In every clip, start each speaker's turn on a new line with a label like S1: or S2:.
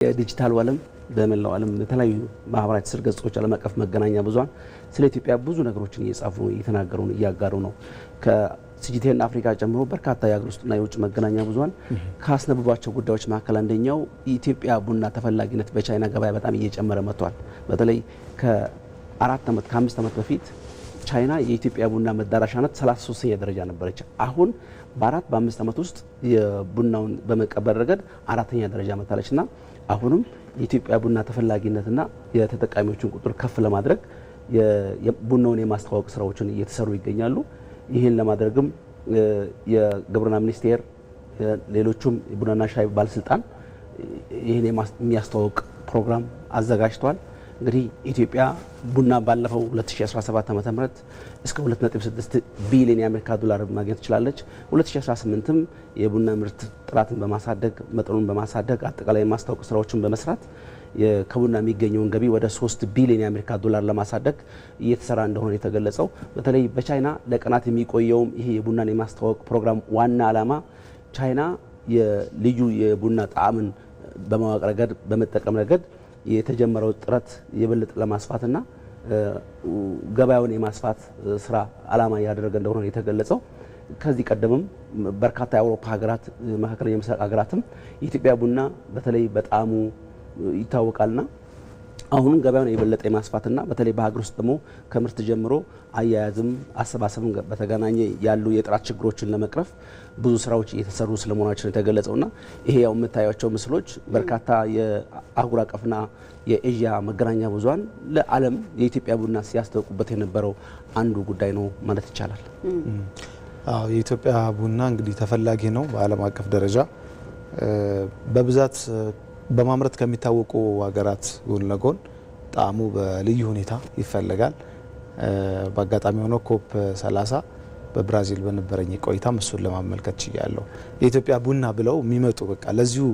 S1: የዲጂታል ዓለም በመላው ዓለም የተለያዩ ማህበራዊ ትስስር ገጾች ዓለም አቀፍ መገናኛ ብዙሃን ስለ ኢትዮጵያ ብዙ ነገሮችን እየጻፉ እየተናገሩ እያጋሩ ነው። ከሲጂቲኤን አፍሪካ ጨምሮ በርካታ የሀገር ውስጥና የውጭ መገናኛ ብዙሃን ካስነብቧቸው ጉዳዮች መካከል አንደኛው የኢትዮጵያ ቡና ተፈላጊነት በቻይና ገበያ በጣም እየጨመረ መጥቷል። በተለይ ከ5 ዓመት በፊት ቻይና የኢትዮጵያ ቡና መዳረሻነት 33ኛ ደረጃ ነበረች። አሁን በ5 ዓመት ውስጥ የቡናውን በመቀበል ረገድ 4ኛ ደረጃ መታለችና አሁንም የኢትዮጵያ ቡና ተፈላጊነትና የተጠቃሚዎችን ቁጥር ከፍ ለማድረግ የቡናውን የማስተዋወቅ ስራዎችን እየተሰሩ ይገኛሉ። ይህን ለማድረግም የግብርና ሚኒስቴር ሌሎችም የቡናና ሻይ ባለስልጣን ይህን የሚያስተዋውቅ ፕሮግራም አዘጋጅቷል። እንግዲህ ኢትዮጵያ ቡና ባለፈው 2017 ዓ.ም እስከ 2.6 ቢሊዮን የአሜሪካ ዶላር ማግኘት ትችላለች። 2018ም የቡና ምርት ጥራትን በማሳደግ መጠኑን በማሳደግ አጠቃላይ የማስታወቅ ስራዎችን በመስራት ከቡና የሚገኘውን ገቢ ወደ 3 ቢሊዮን የአሜሪካ ዶላር ለማሳደግ እየተሰራ እንደሆነ የተገለጸው። በተለይ በቻይና ለቀናት የሚቆየውም ይሄ የቡናን የማስተዋወቅ ፕሮግራም ዋና ዓላማ ቻይና የልዩ የቡና ጣዕምን በማወቅ ረገድ በመጠቀም ረገድ የተጀመረው ጥረት የበለጠ ለማስፋትና ገበያውን የማስፋት ስራ ዓላማ ያደረገ እንደሆነ የተገለጸው። ከዚህ ቀደምም በርካታ የአውሮፓ ሀገራት መካከለኛ ምስራቅ ሀገራትም የኢትዮጵያ ቡና በተለይ በጣዕሙ ይታወቃልና አሁን ገበያውን የበለጠ የማስፋትና በተለይ በሀገር ውስጥ ደግሞ ከምርት ጀምሮ አያያዝም አሰባሰብም በተገናኘ ያሉ የጥራት ችግሮችን ለመቅረፍ ብዙ ስራዎች እየተሰሩ ስለመሆናቸው የተገለጸውና ይሄ ያው የምታዩቸው ምስሎች በርካታ የአህጉር አቀፍና የኤዥያ መገናኛ ብዙሃን ለዓለም የኢትዮጵያ ቡና ሲያስተዋውቁበት የነበረው አንዱ ጉዳይ ነው ማለት ይቻላል።
S2: አዎ የኢትዮጵያ ቡና እንግዲህ ተፈላጊ ነው በዓለም አቀፍ ደረጃ በብዛት በማምረት ከሚታወቁ ሀገራት ጎን ለጎን ጣዕሙ በልዩ ሁኔታ ይፈልጋል። በአጋጣሚ ሆኖ ኮፕ 30 በብራዚል በነበረኝ ቆይታ እሱን ለማመልከት ችያለሁ። የኢትዮጵያ ቡና ብለው የሚመጡ በቃ ለዚሁ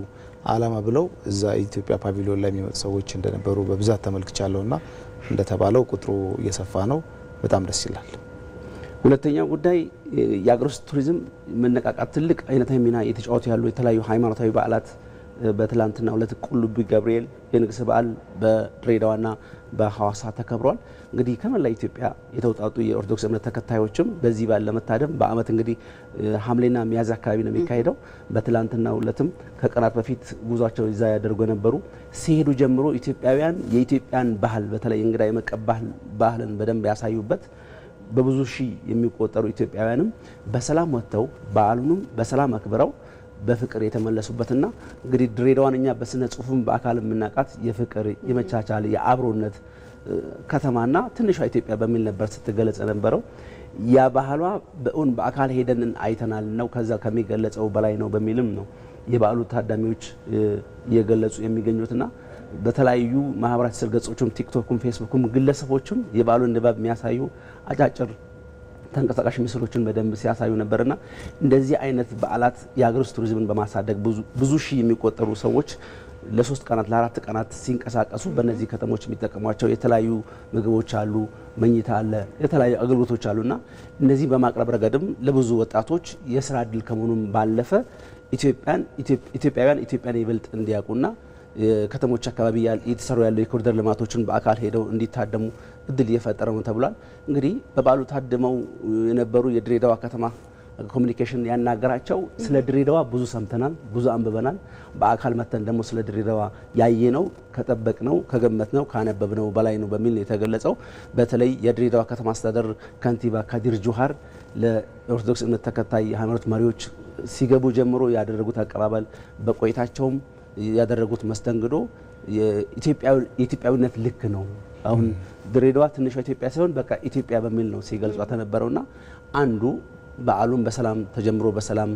S2: ዓላማ ብለው እዛ የኢትዮጵያ ፓቪሊዮን ላይ የሚመጡ ሰዎች እንደነበሩ በብዛት ተመልክቻለሁና እንደተባለው ቁጥሩ እየሰፋ ነው። በጣም ደስ ይላል።
S1: ሁለተኛው ጉዳይ የአገር ውስጥ ቱሪዝም መነቃቃት ትልቅ አይነታዊ ሚና የተጫወቱ ያሉ የተለያዩ ሃይማኖታዊ በዓላት በትላንትና ሁለት ቁልቢ ገብርኤል የንግስ በዓል በድሬዳዋና በሐዋሳ ተከብሯል። እንግዲህ ከመላ ኢትዮጵያ የተውጣጡ የኦርቶዶክስ እምነት ተከታዮችም በዚህ በዓል ለመታደም በአመት እንግዲህ ሐምሌና ሚያዝያ አካባቢ ነው የሚካሄደው። በትላንትና ሁለትም ከቀናት በፊት ጉዟቸው ይዛ ያደርጉ የነበሩ ሲሄዱ ጀምሮ ኢትዮጵያውያን የኢትዮጵያን ባህል በተለይ እንግዳ የመቀበል ባህልን በደንብ ያሳዩበት በብዙ ሺህ የሚቆጠሩ ኢትዮጵያውያንም በሰላም ወጥተው በዓሉንም በሰላም አክብረው በፍቅር የተመለሱበትና እንግዲህ ድሬዳዋን እኛ በስነ ጽሁፍም በአካል የምናውቃት የፍቅር የመቻቻል የአብሮነት ከተማና ትንሿ ኢትዮጵያ በሚል ነበር ስትገለጽ የነበረው። ያ ባህሏ በእውን በአካል ሄደን አይተናል ነው ከዛ ከሚገለጸው በላይ ነው በሚልም ነው የበዓሉ ታዳሚዎች እየገለጹ የሚገኙትና በተለያዩ ማህበራዊ ትስስር ገጾችም ቲክቶክም ፌስቡክም ግለሰቦችም የበዓሉን ድባብ የሚያሳዩ አጫጭር ተንቀሳቃሽ ምስሎችን በደንብ ሲያሳዩ ነበርና እንደዚህ አይነት በዓላት የሀገር ውስጥ ቱሪዝምን በማሳደግ ብዙ ሺህ የሚቆጠሩ ሰዎች ለ3 ቀናት ለ4 ቀናት ሲንቀሳቀሱ በእነዚህ ከተሞች የሚጠቀሟቸው የተለያዩ ምግቦች አሉ፣ መኝታ አለ፣ የተለያዩ አገልግሎቶች አሉና እነዚህ በማቅረብ ረገድም ለብዙ ወጣቶች የስራ እድል ከመሆኑም ባለፈ ኢትዮጵያውያን ኢትዮጵያን ይበልጥ እንዲያውቁና ከተሞች አካባቢ የተሰሩ ያሉ የኮሪደር ልማቶችን በአካል ሄደው እንዲታደሙ እድል እየፈጠረ ነው ተብሏል። እንግዲህ በበዓሉ ታድመው የነበሩ የድሬዳዋ ከተማ ኮሚኒኬሽን ያናገራቸው ስለ ድሬዳዋ ብዙ ሰምተናል፣ ብዙ አንብበናል። በአካል መተን ደግሞ ስለ ድሬዳዋ ያየነው ከጠበቅነው ከገመትነው ካነበብነው በላይ ነው በሚል የተገለጸው። በተለይ የድሬዳዋ ከተማ አስተዳደር ከንቲባ ካዲር ጁሃር ለኦርቶዶክስ እምነት ተከታይ የሃይማኖት መሪዎች ሲገቡ ጀምሮ ያደረጉት አቀባበል በቆይታቸውም ያደረጉት መስተንግዶ የኢትዮጵያዊነት ልክ ነው። አሁን ድሬዳዋ ትንሿ ኢትዮጵያ ሳይሆን በቃ ኢትዮጵያ በሚል ነው ሲገልጿት ተነበረውና አንዱ በዓሉን በሰላም ተጀምሮ በሰላም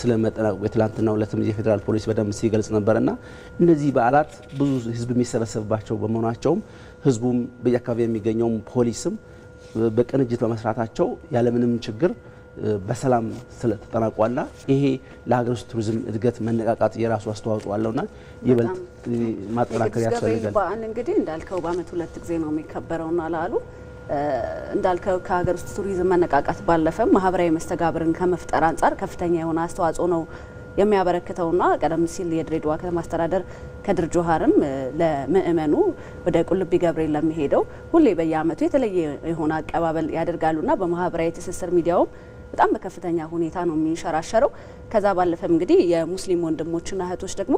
S1: ስለመጠናቀቁ የትላንትናው ዕለትም የፌዴራል ፖሊስ በደንብ ሲገልጽ ነበርና እነዚህ በዓላት ብዙ ህዝብ የሚሰበሰብባቸው በመሆናቸውም ህዝቡም በየአካባቢ የሚገኘው ፖሊስም በቅንጅት በመስራታቸው ያለምንም ችግር በሰላም ስለተጠናቋልና ይሄ ለሀገር ውስጥ ቱሪዝም እድገት መነቃቃት የራሱ አስተዋጽኦ አለውና ይበልጥ ማጠናከር ያስፈልጋል።
S3: በዓል እንግዲህ እንዳልከው በአመት 2 ጊዜ ነው የሚከበረውና ላሉ እንዳልከው ከሀገር ውስጥ ቱሪዝም መነቃቃት ባለፈ ማህበራዊ መስተጋብርን ከመፍጠር አንጻር ከፍተኛ የሆነ አስተዋጽኦ ነው የሚያበረክተውና ቀደም ሲል የድሬዳዋ ከተማ አስተዳደር ከድር ጆሃርም ለምእመኑ ወደ ቁልቢ ገብርኤል ለሚሄደው ሁሌ በየዓመቱ የተለየ የሆነ አቀባበል ያደርጋሉና በማህበራዊ ትስስር ሚዲያው በጣም በከፍተኛ ሁኔታ ነው የሚንሸራሸረው። ከዛ ባለፈም እንግዲህ የሙስሊም ወንድሞችና እህቶች ደግሞ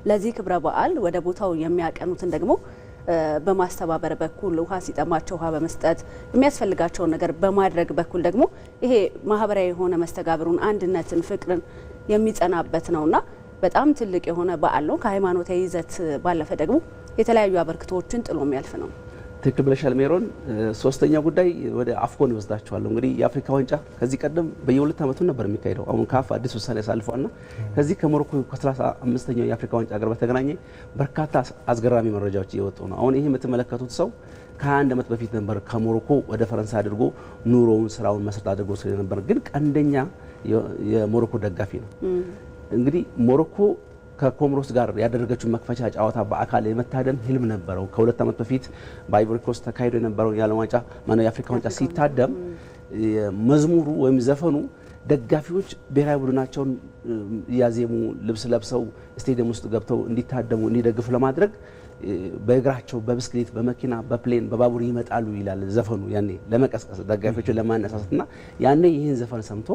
S3: ለዚህ ክብረ በዓል ወደ ቦታው የሚያቀኑትን ደግሞ በማስተባበር በኩል ውሃ ሲጠማቸው ውሃ በመስጠት የሚያስፈልጋቸውን ነገር በማድረግ በኩል ደግሞ ይሄ ማህበራዊ የሆነ መስተጋብሩን፣ አንድነትን፣ ፍቅርን የሚጸናበት ነውና በጣም ትልቅ የሆነ በዓል ነው። ከሃይማኖታዊ ይዘት ባለፈ ደግሞ የተለያዩ አበርክቶዎችን ጥሎ የሚያልፍ ነው።
S1: ትክክል ብለሻል ሜሮን። ሶስተኛው ጉዳይ ወደ አፍኮን ይወስዳቸዋል። እንግዲህ የአፍሪካ ዋንጫ ከዚህ ቀደም በየ2 ዓመቱ ነበር የሚካሄደው። አሁን ካፍ አዲስ ውሳኔ አሳልፏልና ከዚህ ከሞሮኮ ከ35ኛው የአፍሪካ ዋንጫ ጋር በተገናኘ በርካታ አስገራሚ መረጃዎች እየወጡ ነው። አሁን ይሄ የምትመለከቱት ሰው ከ21 ዓመት በፊት ነበር ከሞሮኮ ወደ ፈረንሳይ አድርጎ ኑሮውን ስራውን መሰረት አድርጎ ስለነበር ግን ቀንደኛ የሞሮኮ ደጋፊ ነው። እንግዲህ ሞሮኮ ከኮሞሮስ ጋር ያደረገችው መክፈቻ ጨዋታ በአካል የመታደም ህልም ነበረው። ከ2 ዓመት በፊት በአይቮሪ ኮስት ተካሂዶ የነበረው የዓለም ዋንጫ የአፍሪካ ዋንጫ ሲታደም መዝሙሩ ወይም ዘፈኑ ደጋፊዎች ብሔራዊ ቡድናቸውን እያዜሙ ልብስ ለብሰው ስቴዲየም ውስጥ ገብተው እንዲታደሙ እንዲደግፉ ለማድረግ በእግራቸው በብስክሌት በመኪና በፕሌን በባቡር ይመጣሉ ይላል ዘፈኑ። ያኔ ለመቀስቀስ ደጋፊዎችን ለማነሳሳትና ያኔ ይህን ዘፈን ሰምቶ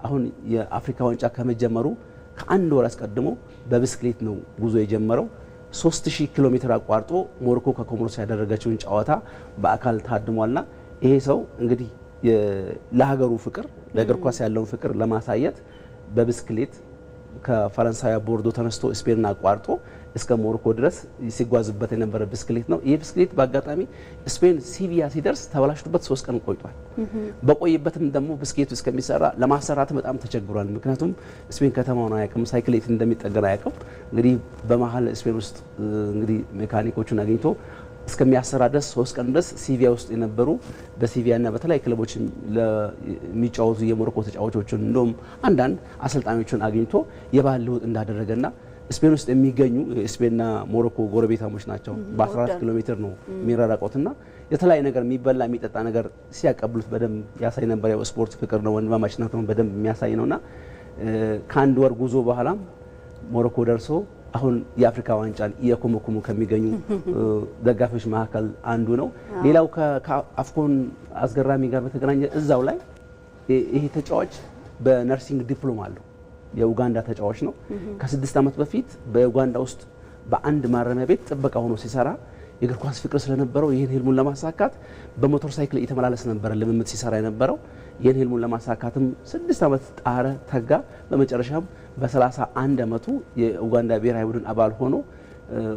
S1: አሁን የአፍሪካ ዋንጫ ከመጀመሩ ከአንድ ወር አስቀድሞ በብስክሌት ነው ጉዞ የጀመረው። 3000 ኪሎ ሜትር አቋርጦ ሞሮኮ ከኮሞሮስ ያደረገችውን ጨዋታ በአካል ታድሟልና ይሄ ሰው እንግዲህ ለሀገሩ ፍቅር ለእግር ኳስ ያለውን ፍቅር ለማሳየት በብስክሌት ከፈረንሳይ ቦርዶ ተነስቶ ስፔንን አቋርጦ እስከ ሞሮኮ ድረስ ሲጓዝበት የነበረ ብስክሌት ነው። ይህ ብስክሌት በአጋጣሚ ስፔን ሲቪያ ሲደርስ ተበላሽቶበት 3 ቀን ቆይቷል። በቆይበትም ደግሞ ብስክሌቱ እስከሚሰራ ለማሰራት በጣም ተቸግሯል። ምክንያቱም ስፔን ከተማውን አያውቅም፣ ሳይክል የት እንደሚጠገን አያውቅም። እንግዲህ በመሀል ስፔን ውስጥ እንግዲህ ሜካኒኮቹን አግኝቶ እስከሚያሰራ ድረስ 3 ቀን ድረስ ሲቪያ ውስጥ የነበሩ በሲቪያና በተለያዩ ክለቦች የሚጫወቱ የሞሮኮ ተጫዋቾችን እንደውም አንዳንድ አሰልጣኞችን አግኝቶ የባህል ለውጥ እንዳደረገና ስፔን ውስጥ የሚገኙ ስፔንና ሞሮኮ ጎረቤታሞች ናቸው። በ14 ኪሎ ሜትር ነው የሚራራቁትና የተለያየ ነገር የሚበላ የሚጠጣ ነገር ሲያቀብሉት በደንብ ያሳይ ነበር። ያው ስፖርት ፍቅር ነው፣ ወንድማማችነት ነው፣ በደንብ የሚያሳይ ነውና ከአንድ ወር ጉዞ በኋላም ሞሮኮ ደርሶ አሁን የአፍሪካ ዋንጫን እየኮመኮሙ ከሚገኙ ደጋፊዎች መካከል አንዱ ነው። ሌላው ከአፍኮን አስገራሚ ጋር በተገናኘ እዛው ላይ ይሄ ተጫዋች በነርሲንግ ዲፕሎማ አለው። የኡጋንዳ ተጫዋች ነው። ከ6 ዓመት በፊት በኡጋንዳ ውስጥ በአንድ ማረሚያ ቤት ጥበቃ ሆኖ ሲሰራ የእግር ኳስ ፍቅር ስለነበረው ይህን ህልሙን ለማሳካት በሞተር ሳይክል እየተመላለሰ ነበር ልምምድ ሲሰራ የነበረው። ይህን ህልሙን ለማሳካትም 6 ዓመት ጣረ ተጋ። በመጨረሻም በ31 ዓመቱ የኡጋንዳ ብሔራዊ ቡድን አባል ሆኖ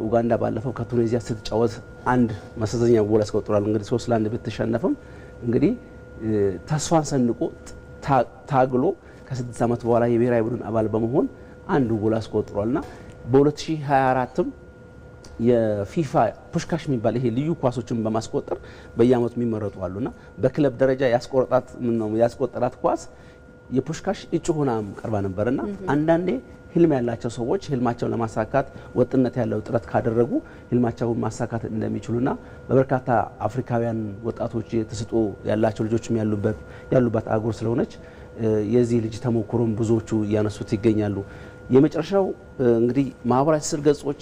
S1: ኡጋንዳ ባለፈው ከቱኒዚያ ስትጫወት አንድ መሰዘኛ ጎል አስቆጥሯል። እንግዲህ 3-1 ብትሸነፍም እንግዲህ ተስፋን ሰንቆ ታግሎ ከ6 ዓመት በኋላ የብሔራዊ ቡድን አባል በመሆን አንድ ጎል አስቆጥሯልና በ2024ም የፊፋ ፑሽካሽ የሚባል ይሄ ልዩ ኳሶችን በማስቆጠር በየአመቱ የሚመረጡ አሉና በክለብ ደረጃ ያስቆጠራት ኳስ የፑሽካሽ እጩ ሆና ቀርባ ነበርና አንዳንዴ ህልም ያላቸው ሰዎች ህልማቸውን ለማሳካት ወጥነት ያለው ጥረት ካደረጉ ህልማቸውን ማሳካት እንደሚችሉና በበርካታ አፍሪካውያን ወጣቶች ተስጦ ያላቸው ልጆችም ያሉበት አህጉር ስለሆነች የዚህ ልጅ ተሞክሮም ብዙዎቹ እያነሱት ይገኛሉ። የመጨረሻው እንግዲህ ማህበራዊ ትስስር ገጾች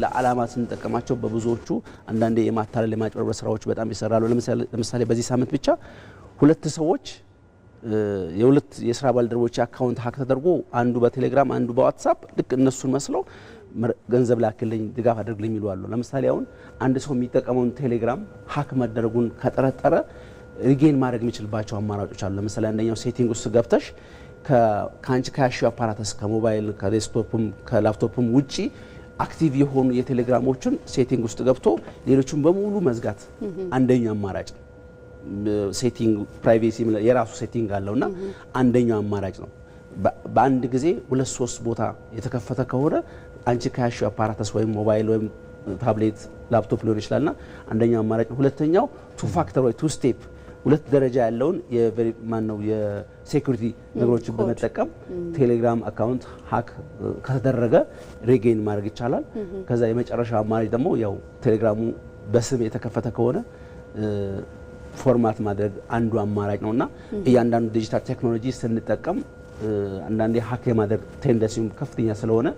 S1: ለዓላማ ስንጠቀማቸው በብዙዎቹ አንዳንዴ የማታለል የማጭበርበር ስራዎች በጣም ይሰራሉ። ለምሳሌ በዚህ ሳምንት ብቻ 2 ሰዎች የሁለት የስራ ባልደረቦች አካውንት ሀክ ተደርጎ አንዱ በቴሌግራም አንዱ በዋትሳፕ ልክ እነሱን መስለው ገንዘብ ላክልኝ ድጋፍ አድርግልኝ ይሉ አሉ። ለምሳሌ አሁን አንድ ሰው የሚጠቀመውን ቴሌግራም ሀክ መደረጉን ከጠረጠረ ሪጌን ማድረግ የሚችልባቸው አማራጮች አሉ። ለምሳሌ አንደኛው ሴቲንግ ውስጥ ገብተሽ ከአንቺ ከያሽው አፓራተስ ከሞባይል ከዴስክቶፕም ከላፕቶፕም ውጪ አክቲቭ የሆኑ የቴሌግራሞችን ሴቲንግ ውስጥ ገብቶ ሌሎችን በሙሉ መዝጋት አንደኛው አማራጭ ነው። ሴቲንግ ፕራይቬሲ የራሱ ሴቲንግ አለውና አንደኛው አማራጭ ነው። በአንድ ጊዜ 2-3 ቦታ የተከፈተ ከሆነ አንቺ ከያሽው አፓራተስ ወይም ሞባይል ወይም ታብሌት ላፕቶፕ ሊሆን ይችላልና አንደኛው አማራጭ ነው። ሁለተኛው ቱ ፋክተር ወይ ቱ ስቴፕ 2 ደረጃ ያለውን የሴኩሪቲ ነገሮችን በመጠቀም ቴሌግራም አካውንት ሀክ ከተደረገ ሪጌን ማድረግ ይቻላል። ከዛ የመጨረሻ አማራጭ ደግሞ ያው ቴሌግራሙ በስም የተከፈተ ከሆነ ፎርማት ማድረግ አንዱ አማራጭ ነውና እያንዳንዱ ዲጂታል ቴክኖሎጂ ስንጠቀም አንዳንዴ ሀክ የማድረግ ቴንደንሲውም ከፍተኛ ስለሆነ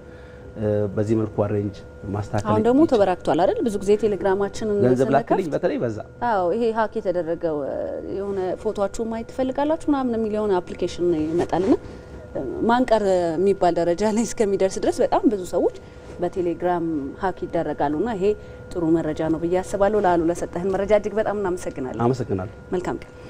S1: በዚህ መልኩ አሬንጅ ማስተካከል
S3: አሁን ደግሞ ተበራክቷል አይደል? ብዙ ጊዜ ቴሌግራማችንን
S1: ገንዘብ ላክልኝ በተለይ በዛ
S3: ይሄ ሀክ የተደረገው የሆነ ፎቶአችሁ ማየት ትፈልጋላችሁ ምናምን የሚል የሆነ አፕሊኬሽን ይመጣልና ማንቀር የሚባል ደረጃ ላይ እስከሚደርስ ድረስ በጣም ብዙ ሰዎች በቴሌግራም ሀክ ይደረጋሉና ይሄ ጥሩ መረጃ ነው ብዬ አስባለሁ። ላሉ ለሰጠህን መረጃ እጅግ በጣም እናመሰግናለን።
S1: አመሰግናለሁ።
S3: መልካም ቀን።